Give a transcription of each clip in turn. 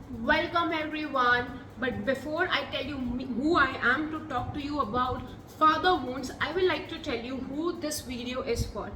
Welcome everyone. But before I tell you who I am to talk to you about father wounds, I will like to tell you who this video is for.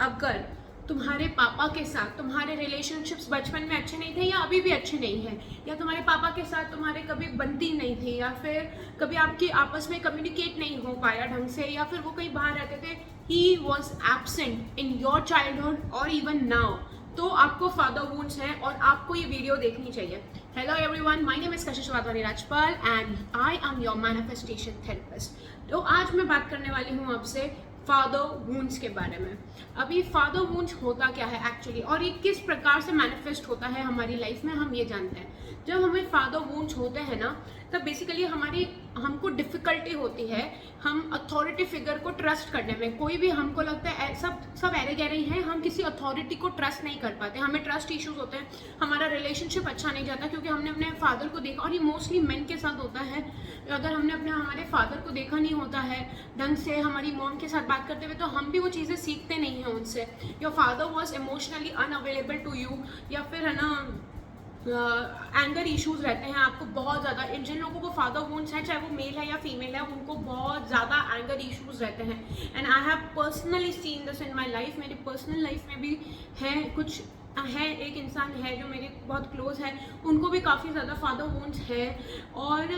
अगर तुम्हारे पापा के साथ तुम्हारे relationships बचपन में अच्छे नहीं थे या अभी भी अच्छे नहीं हैं, या तुम्हारे पापा के साथ तुम्हारे कभी बनती नहीं थी, या फिर कभी आपके आपस में कम्युनिकेट नहीं हो पाया ढंग से, या फिर वो कहीं बाहर रहते थे, he was absent in your childhood और इवन नाउ, तो आपको फादर वुंड्स हैं और आपको ये वीडियो देखनी चाहिए. Hello everyone, my name is Kashish Wadhwani Rajpal and I am your manifestation therapist. तो आज मैं बात करने वाली हूँ आपसे फादर वुंड्स के बारे में. अभी फादर वुंड्स होता क्या है एक्चुअली, और ये किस प्रकार से मैनिफेस्ट होता है हमारी लाइफ में, हम ये जानते हैं. जब हमें फादर वुंड्स होते हैं ना, तब बेसिकली हमको डिफिकल्टी होती है हम अथॉरिटी फिगर को ट्रस्ट करने में. कोई भी हमको लगता है सब एरे गहरे ही हैं, हम किसी अथॉरिटी को ट्रस्ट नहीं कर पाते, हमें ट्रस्ट इश्यूज होते हैं, हमारा रिलेशनशिप अच्छा नहीं जाता क्योंकि हमने अपने फादर को देखा. और ये मोस्टली मेन के साथ होता है. अगर हमने हमारे फादर को देखा नहीं होता है ढंग से हमारी मॉम के साथ बात करते हुए, तो हम भी वो चीज़ें सीखते नहीं हैं उनसे. Your father was emotionally unavailable to you, या फिर है ना एंगर इश्यूज रहते हैं आपको बहुत ज़्यादा. जिन लोगों को फादर वुंड्स हैं, चाहे वो मेल है या फीमेल है, उनको बहुत ज़्यादा एंगर इश्यूज रहते हैं. And I have personally seen this in my life. मेरी पर्सनल लाइफ में भी है एक इंसान है जो मेरे बहुत क्लोज है, उनको भी काफ़ी ज़्यादा फादर वुंड्स है. और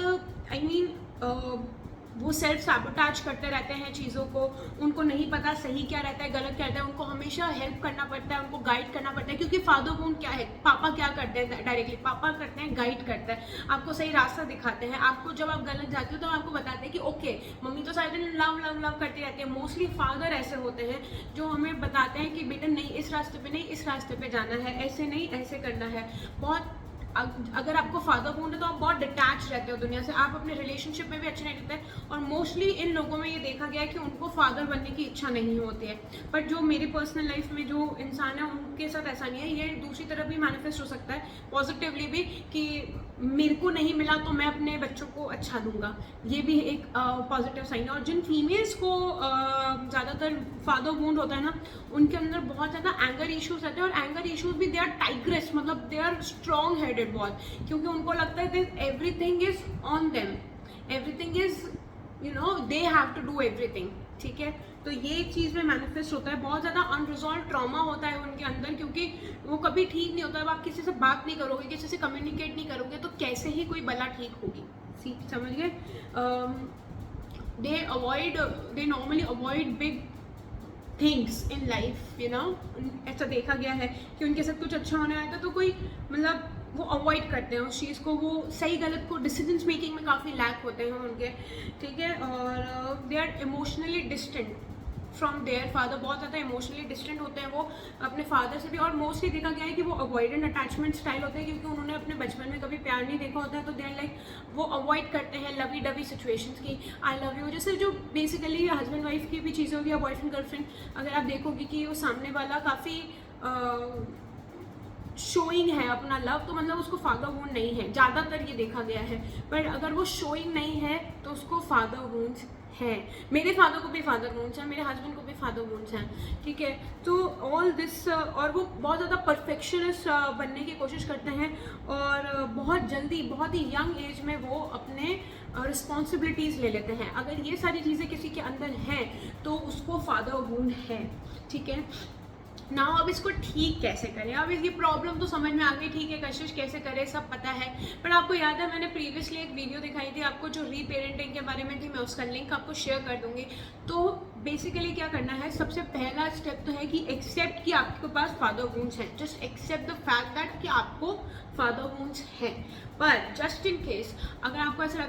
आई मीन वो सेल्फ सैबोटाज करते रहते हैं चीज़ों को. उनको नहीं पता सही क्या रहता है, गलत क्या रहता है. उनको हमेशा हेल्प करना पड़ता है, उनको गाइड करना पड़ता है, क्योंकि फादर वुंड क्या है, पापा क्या करते हैं डायरेक्टली, पापा करते हैं गाइड करते हैं, आपको सही रास्ता दिखाते हैं. आपको जब आप गलत जाते हो तो आपको बताते हैं कि ओके, मम्मी तो सारे दिन लव लव लव करती रहती है. मोस्टली फादर ऐसे होते हैं जो हमें बताते हैं कि बेटा नहीं, इस रास्ते पे नहीं, इस रास्ते पे जाना है, ऐसे नहीं ऐसे करना है. बहुत अगर आपको फादर वुंड है तो आप बहुत डिटैच रहते हो दुनिया से, आप अपने रिलेशनशिप में भी अच्छे नहीं रहते. और मोस्टली इन लोगों में ये देखा गया है कि उनको फादर बनने की इच्छा नहीं होती है. बट जो मेरी पर्सनल लाइफ में जो इंसान है उनके साथ ऐसा नहीं है. ये दूसरी तरफ भी मैनिफेस्ट हो सकता है पॉजिटिवली भी, कि मेरे को नहीं मिला तो मैं अपने बच्चों को अच्छा दूंगा. ये भी एक पॉजिटिव साइन है. और जिन फीमेल्स को ज़्यादातर फादर वुंड होता है ना, उनके अंदर बहुत ज़्यादा एंगर इश्यूज रहते हैं. और एंगर इश्यूज भी दे आर टाइग्रेस, मतलब दे आर स्ट्रॉन्ग हेडेड बहुत, क्योंकि उनको लगता है everything is on them, everything is they have to do everything. ठीक है, तो ये चीज़ में मैनिफेस्ट होता है. बहुत ज़्यादा अनरिजॉल्व ट्रॉमा होता है उनके अंदर, क्योंकि वो कभी ठीक नहीं होता. अब आप किसी से बात नहीं करोगे, किसी से कम्युनिकेट नहीं करोगे, तो कैसे ही कोई बला ठीक होगी. समझ गए. They normally avoid big things in life. ऐसा देखा गया है कि उनके साथ कुछ अच्छा होने आया तो कोई मतलब वो अवॉइड करते हैं उस चीज़ को. वो सही गलत को डिसीजंस मेकिंग में काफ़ी लैक होते हैं उनके. ठीक है, और they are emotionally distant from their father. बहुत ज़्यादा इमोशनली डिस्टेंट होते हैं वो अपने फादर से भी. और मोस्टली देखा गया है कि वो अवॉइडेंट अटैचमेंट स्टाइल होते हैं, क्योंकि उन्होंने अपने बचपन में कभी प्यार नहीं देखा होता है, तो दे आर लाइक वो अवॉइड करते हैं लवी डवी सिचुएशंस की. आई लव यू जैसे जो बेसिकली हस्बैंड वाइफ की भी चीज़ें होगी, या बॉयफ्रेंड गर्लफ्रेंड, अगर आप देखोगे कि वो सामने वाला काफ़ी शोइंग है अपना लव, तो मतलब उसको फादर वुंड नहीं है. ज़्यादातर ये देखा गया है. पर अगर वो शोइंग नहीं है तो उसको फादर वुंड्स है. मेरे फादर को भी फादर वुंड्स हैं, मेरे हस्बैंड को भी फादर वुंड्स हैं. ठीक है, तो ऑल दिस, और वो बहुत ज़्यादा परफेक्शनिस्ट बनने की कोशिश करते हैं, और बहुत जल्दी, बहुत ही यंग एज में वो अपने रिस्पॉन्सिबिलिटीज़ ले लेते हैं. अगर ये सारी चीज़ें किसी के अंदर हैं तो उसको फादर वुंड है. ठीक है ना. अब इसको ठीक कैसे करें. अब ये प्रॉब्लम तो समझ में आ गई, ठीक है कशिश कैसे करें सब पता है. पर आपको याद है मैंने प्रीवियसली एक वीडियो दिखाई थी आपको जो रीपेरेंटिंग के बारे में थी, मैं उसका लिंक आपको शेयर कर दूंगी. तो बेसिकली क्या करना है, सबसे पहला स्टेप तो है कि एक्सेप्ट कि आपके पास फादर वुंड्स हैं. Just accept the fact that कि आपको फादर वुंड्स हैं. पर जस्ट इन केस अगर आपको ऐसा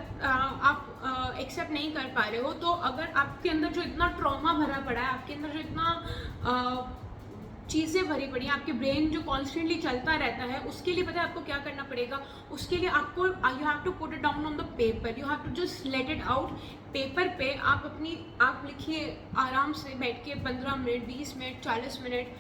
आप एक्सेप्ट नहीं कर पा रहे हो, तो अगर आपके अंदर जो इतना ट्रॉमा भरा पड़ा है, आपके अंदर जो इतना चीज़ें भरी पड़ी हैं, आपके ब्रेन जो कॉन्स्टेंटली चलता रहता है, उसके लिए पता है आपको क्या करना पड़ेगा. उसके लिए आपको you have to put it down on the paper. You have to just let it out. Paper पे आप लिखिए आराम से बैठ के 15 minute, 20 minute, 40 minute.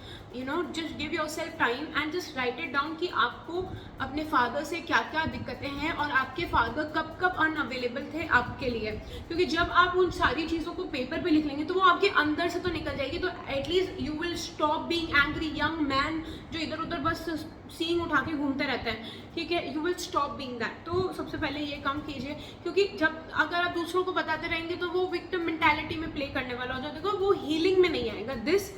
Just give yourself time and just write it down कि आपको अपने फादर से क्या क्या दिक्कतें हैं, और आपके फादर कब कब अनअवेलेबल थे आपके लिए. क्योंकि जब आप उन सारी चीज़ों को पेपर पे लिख लेंगे तो वो आपके अंदर से तो निकल जाएगी, तो at least you will stop being angry young man जो इधर उधर बस सींग उठा के घूमते रहते हैं, ठीक है, you will stop being that. तो सबसे पहले ये काम कीजिए, क्योंकि जब अगर आप दूसरों को बताते रहेंगे तो वो विक्टिम मेंटालिटी में प्ले करने वाला हो जाएगा, वो हीलिंग में नहीं आएगा। This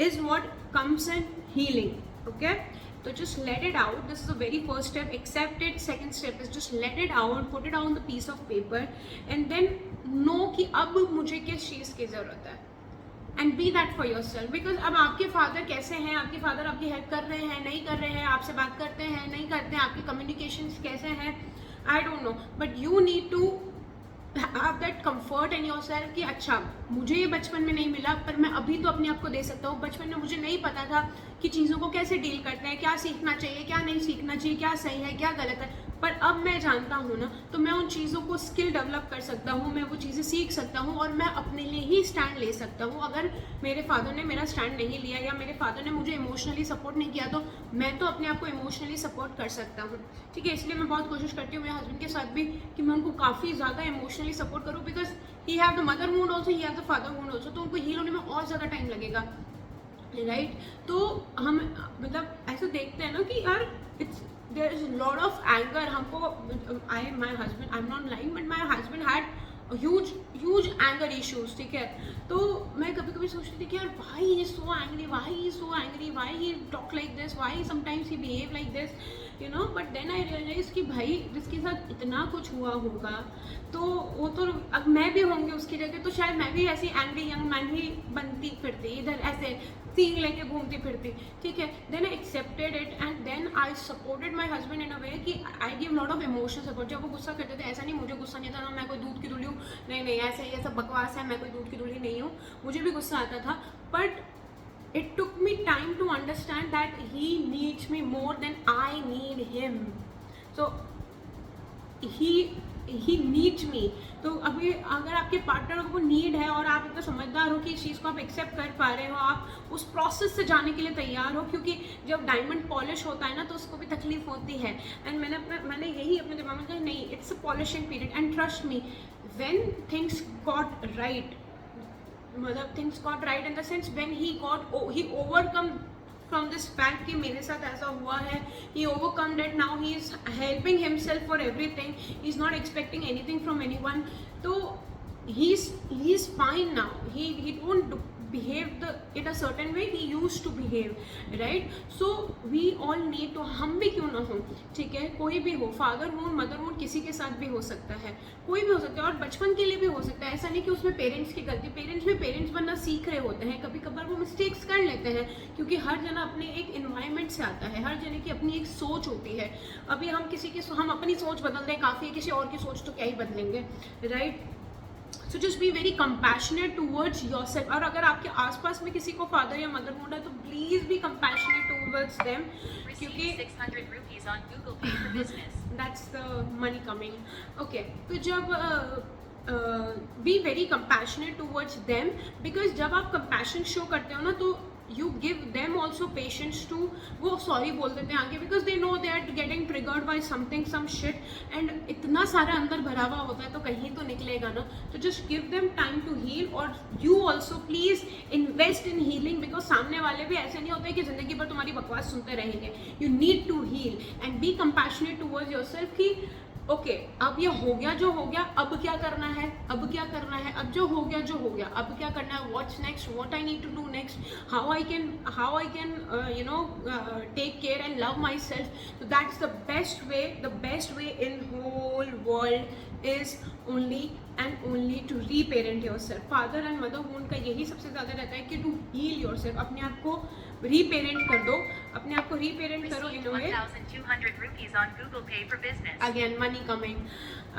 is what comes in healing, okay. तो just let it out. This is the very first step. Accept it. Second step is just let it out. Put it on the piece of paper and then know कि अब मुझे किस चीज़ की ज़रूरत है, and be that for yourself. Because अब आपके father कैसे हैं, आपके फादर आपकी हेल्प कर रहे हैं, नहीं कर रहे हैं, आपसे बात करते हैं, नहीं करते हैं, आपकी कम्युनिकेशन कैसे हैं, I don't know, but you need to have that comfort in yourself कि अच्छा मुझे ये बचपन में नहीं मिला, पर मैं अभी तो अपने आप को दे सकता हूँ। बचपन में मुझे नहीं पता था कि चीज़ों को कैसे डील करते हैं, क्या सीखना चाहिए, क्या नहीं सीखना चाहिए, क्या सही है, क्या गलत है, पर अब मैं जानता हूँ ना, तो मैं उन चीज़ों को स्किल डेवलप कर सकता हूँ, मैं वो चीज़ें सीख सकता हूँ और मैं अपने लिए ही स्टैंड ले सकता हूँ। अगर मेरे फादर ने मेरा स्टैंड नहीं लिया या मेरे फादर ने मुझे इमोशनली सपोर्ट नहीं किया, तो मैं तो अपने आप को इमोशनली सपोर्ट कर सकता हूँ, ठीक है। इसलिए मैं बहुत कोशिश करती हूँ मेरे हस्बैंड के साथ भी कि मैं उनको काफ़ी ज़्यादा इमोशनली सपोर्ट करूँ, because he have the mother wound also, he have the father wound also, तो उनको हील होने में और ज़्यादा टाइम लगेगा, राइट। तो हम मतलब ऐसे देखते हैं ना कि यार it's there is lot of anger हमको, I my husband, I am not lying, but my husband had huge anger issues, ठीक है। तो मैं कभी कभी सोचती थी कि यार why he is so angry, why he is so angry, why he talk like this, why sometimes he behave like this, you know. But then I realise कि भाई जिसके साथ इतना कुछ हुआ होगा, तो वो तो अब मैं भी होंगी उसकी जगह, तो शायद मैं भी ऐसी एंग्री यंग मैन ही बनती फिरती, इधर ऐसे सींग लेके घूमती फिरती, ठीक है। Then I accepted it and then I supported my husband in a way कि I give lot of emotional support. जब वो गुस्सा करते थे, ऐसा नहीं मुझे गुस्सा नहीं था ना, मैं कोई दूध की धुली हूँ, नहीं नहीं, ऐसे ये सब बकवास है, मैं कोई दूध की धुली नहीं हूँ, मुझे भी गुस्सा आता था, but it took me time to understand that he needs me more than I need him. So he needs me. तो अभी अगर आपके पार्टनर को नीड है और आप इतना समझदार हो कि इस चीज़ को आप एक्सेप्ट कर पा रहे हो, आप उस प्रोसेस से जाने के लिए तैयार हो, क्योंकि जब डायमंड पॉलिश होता है ना तो उसको भी तकलीफ होती है। एंड मैंने यही अपने दिमाग में कहा, नहीं, it's a polishing period and trust me, when things got right, मतलब things got right in the sense when he overcome from this fact कि मेरे साथ ऐसा हुआ है, he overcome that, now he is helping himself for everything, he is not expecting anything from anyone, तो he is fine now, he don't behave in a certain way he used to behave, right? So we all need to, हम भी क्यों ना हो, ठीक है, कोई भी हो, फादर हो, मदर हो, किसी के साथ भी हो सकता है, कोई भी हो सकता है, और बचपन के लिए भी हो सकता है। ऐसा नहीं कि उसमें पेरेंट्स की गलती, पेरेंट्स भी पेरेंट्स बनना सीख रहे होते हैं, कभी कभार वो मिस्टेक्स कर लेते हैं, क्योंकि हर जना अपने एक इन्वायरमेंट से आता है, हर जने की अपनी एक सोच होती है। अभी हम अपनी सोच बदल दें काफ़ी है, किसी और की सोच तो क्या ही बदलेंगे, right? So just be very compassionate towards yourself. और अगर आपके आसपास में किसी को फादर या मदर होना है तो please be compassionate towards them, क्योंकि 600 rupees on Google Pay for business. That's the money coming, okay. तो जब be very compassionate towards them, because जब आप कंपैशन शो करते हो ना तो you give them also patience to, वो सॉरी बोल देते हैं आगे, because they know they are getting triggered by something, some shit, and इतना सारा अंदर भरा हुआ होता है तो कहीं तो निकलेगा ना। तो just give them time to heal, और you also please invest in healing, because सामने वाले भी ऐसे नहीं होते कि जिंदगी भर तुम्हारी बकवास सुनते रहेंगे। You need to heal and be compassionate towards yourself कि ओके, अब ये हो गया जो हो गया, अब क्या करना है, अब क्या करना है, अब जो हो गया अब क्या करना है, what's next, what I need to do next, how I can you know take care and love myself. तो that's the best way in whole world is only and only to reparent yourself. Father and mother wound का यही सबसे ज़्यादा रहता है कि to heal your self, अपने आप को रीपेरेंट कर दो, अपने आप को रीपेरेंट करो इन वे। 1,200 rupees on Google Pay for business. Again money coming,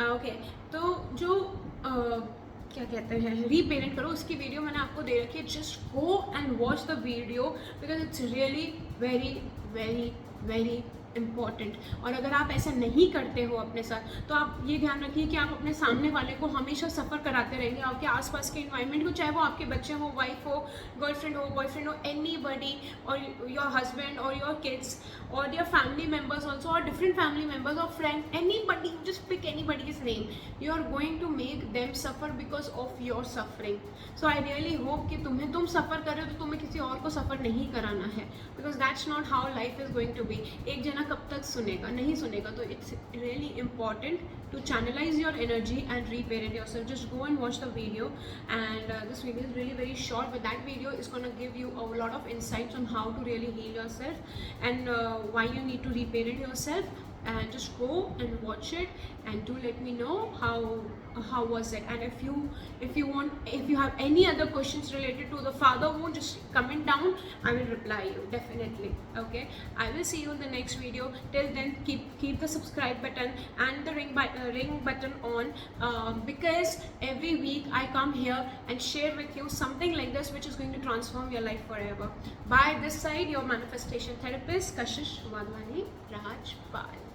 okay. तो जो क्या कहते हैं, रीपेरेंट करो, उसकी वीडियो मैंने आपको दे रखी है, just go and watch the video, because it's really very very very important. और अगर आप ऐसा नहीं करते हो अपने साथ, तो आप ये ध्यान रखिए कि आप अपने सामने वाले को हमेशा सफ़र कराते रहेंगे, आपके आसपास के इन्वायरमेंट को, चाहे वो आपके बच्चे हो, वाइफ हो, गर्लफ्रेंड हो, बॉयफ्रेंड हो, एनीबडी, और योर हस्बैंड और योर किड्स और your family members also, or different family members or friend, anybody, just pick anybody's name, you are going to make them suffer because of your suffering. So I really hope कि तुम सफ़र कर रहे हो तो तुम्हें किसी और को सफ़र नहीं कराना है, because that's not how life is going to be. एक जना कब तक सुनेगा, नहीं सुनेगा, तो it's really important to channelize your energy and reparent yourself. Just go and watch the video, and this video is really very short, but that video is going to give you a lot of insights on how to really heal yourself, and why you need to reparent yourself. And just go and watch it, and do let me know how was it. And if you have any other questions related to the father wound, just comment down, I will reply you definitely. Okay, I will see you in the next video. Till then, keep the subscribe button and the ring button on, because every week I come here and share with you something like this which is going to transform your life forever. By this side, your manifestation therapist Kashish Wadhwani Rajpal.